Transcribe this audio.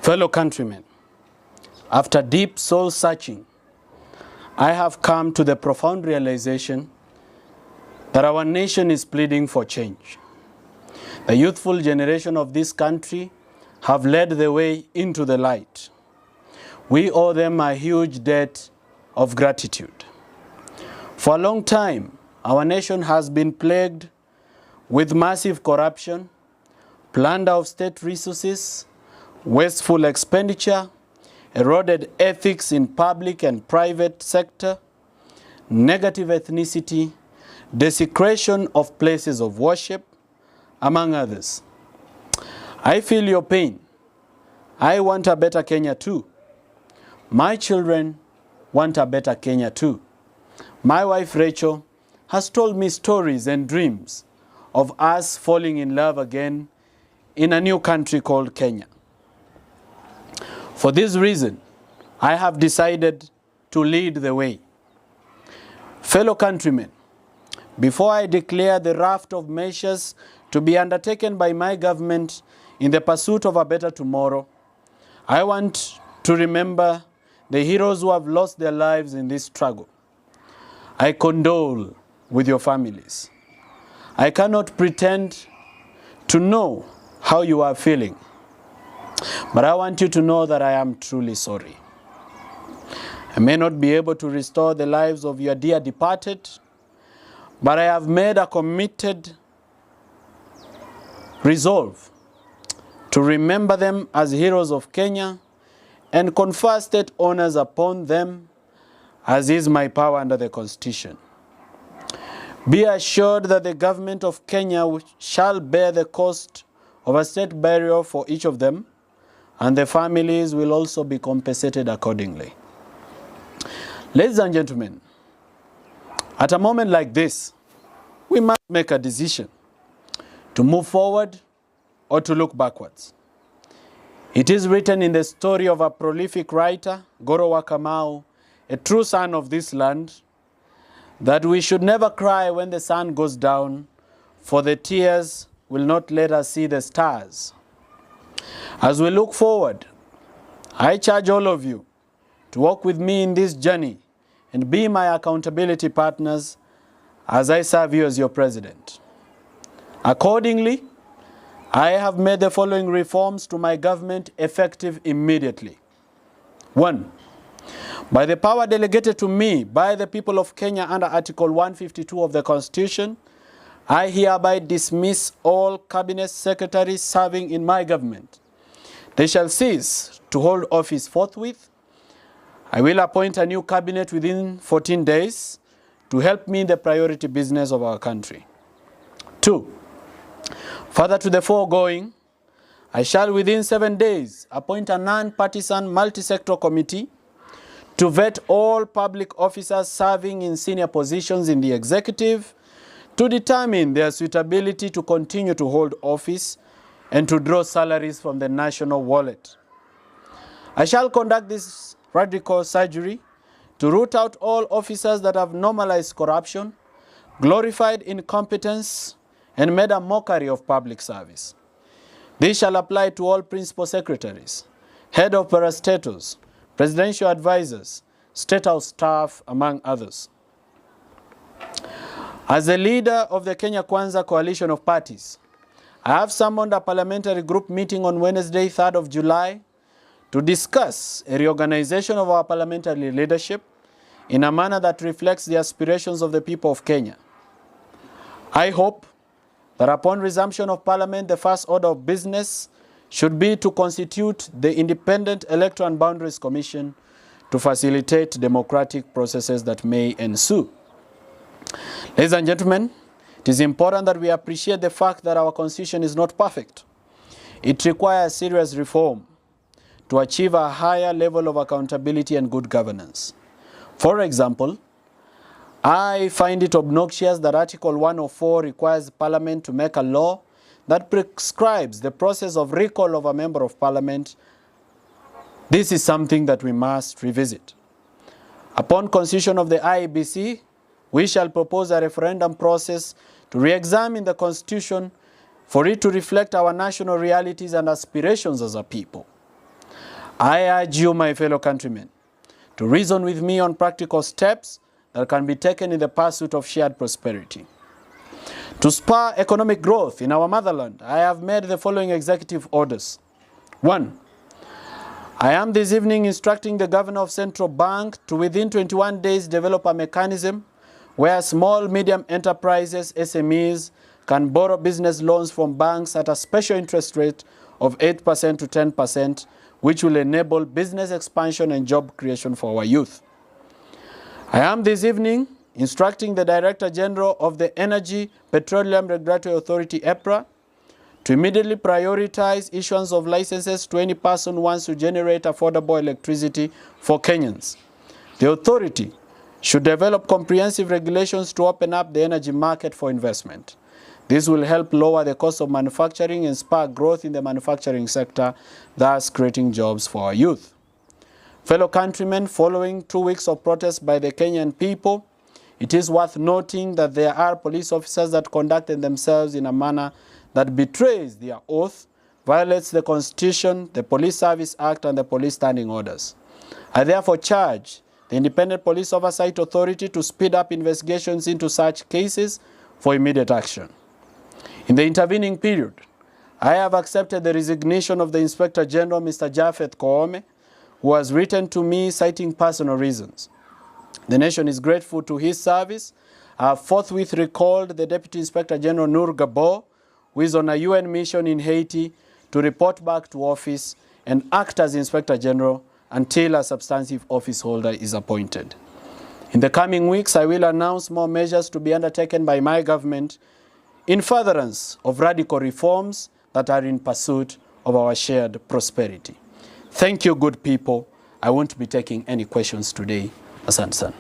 Fellow countrymen, after deep soul searching, I have come to the profound realization that our nation is pleading for change. The youthful generation of this country have led the way into the light. We owe them a huge debt of gratitude. For a long time, our nation has been plagued with massive corruption, plunder of state resources, wasteful expenditure, eroded ethics in public and private sector, negative ethnicity, desecration of places of worship, among others. I feel your pain. I want a better Kenya too. My children want a better Kenya too. My wife Rachel has told me stories and dreams of us falling in love again in a new country called Kenya. For this reason, I have decided to lead the way. Fellow countrymen, before I declare the raft of measures to be undertaken by my government in the pursuit of a better tomorrow, I want to remember the heroes who have lost their lives in this struggle. I condole with your families. I cannot pretend to know how you are feeling, but I want you to know that I am truly sorry. I may not be able to restore the lives of your dear departed, but I have made a committed resolve to remember them as heroes of Kenya and confer state honors upon them, as is my power under the Constitution. Be assured that the government of Kenya shall bear the cost of a state burial for each of them, and the families will also be compensated accordingly. Ladies and gentlemen, at a moment like this, we must make a decision to move forward or to look backwards. It is written in the story of a prolific writer, Goro Wakamau, a true son of this land, that we should never cry when the sun goes down, for the tears will not let us see the stars. As we look forward, I charge all of you to walk with me in this journey and be my accountability partners as I serve you as your president. Accordingly, I have made the following reforms to my government effective immediately. 1. By the power delegated to me by the people of Kenya under Article 152 of the Constitution, I hereby dismiss all cabinet secretaries serving in my government. They shall cease to hold office forthwith. I will appoint a new cabinet within 14 days to help me in the priority business of our country. 2. Further to the foregoing, I shall within 7 days appoint a non-partisan multi-sector committee to vet all public officers serving in senior positions in the executive to determine their suitability to continue to hold office and to draw salaries from the national wallet. I shall conduct this radical surgery to root out all officers that have normalized corruption, glorified incompetence, and made a mockery of public service. This shall apply to all principal secretaries, head of parastatals, presidential advisors, state house staff, among others. As the leader of the Kenya Kwanza coalition of parties, I have summoned a parliamentary group meeting on Wednesday, 3rd of July, to discuss a reorganization of our parliamentary leadership in a manner that reflects the aspirations of the people of Kenya. I hope that upon resumption of Parliament, the first order of business should be to constitute the Independent Electoral and Boundaries Commission to facilitate democratic processes that may ensue. Ladies and gentlemen, it is important that we appreciate the fact that our constitution is not perfect. It requires serious reform to achieve a higher level of accountability and good governance. For example, I find it obnoxious that Article 104 requires Parliament to make a law that prescribes the process of recall of a member of Parliament. This is something that we must revisit. Upon constitution of the IEBC, we shall propose a referendum process to re-examine the Constitution for it to reflect our national realities and aspirations as a people. I urge you, my fellow countrymen, to reason with me on practical steps that can be taken in the pursuit of shared prosperity. To spur economic growth in our motherland, I have made the following executive orders. 1. I am this evening instructing the Governor of Central Bank to within 21 days develop a mechanism where small, medium enterprises, SMEs, can borrow business loans from banks at a special interest rate of 8% to 10%, which will enable business expansion and job creation for our youth. I am this evening instructing the Director General of the Energy Petroleum Regulatory Authority, EPRA, to immediately prioritize issuance of licenses to any person who wants to generate affordable electricity for Kenyans. The authority should develop comprehensive regulations to open up the energy market for investment. This will help lower the cost of manufacturing and spark growth in the manufacturing sector, thus creating jobs for our youth. Fellow countrymen, following 2 weeks of protests by the Kenyan people, it is worth noting that there are police officers that conducted themselves in a manner that betrays their oath, violates the Constitution, the Police Service Act, and the police standing orders. I therefore charge the Independent Police Oversight Authority to speed up investigations into such cases for immediate action. In the intervening period, I have accepted the resignation of the Inspector General, Mr. Japheth Koome, who has written to me citing personal reasons. The nation is grateful to his service. I have forthwith recalled the Deputy Inspector General Nur Gabo, who is on a UN mission in Haiti, to report back to office and act as Inspector General until a substantive office holder is appointed. In the coming weeks, I will announce more measures to be undertaken by my government in furtherance of radical reforms that are in pursuit of our shared prosperity. Thank you, good people. I won't be taking any questions today. Asante sana.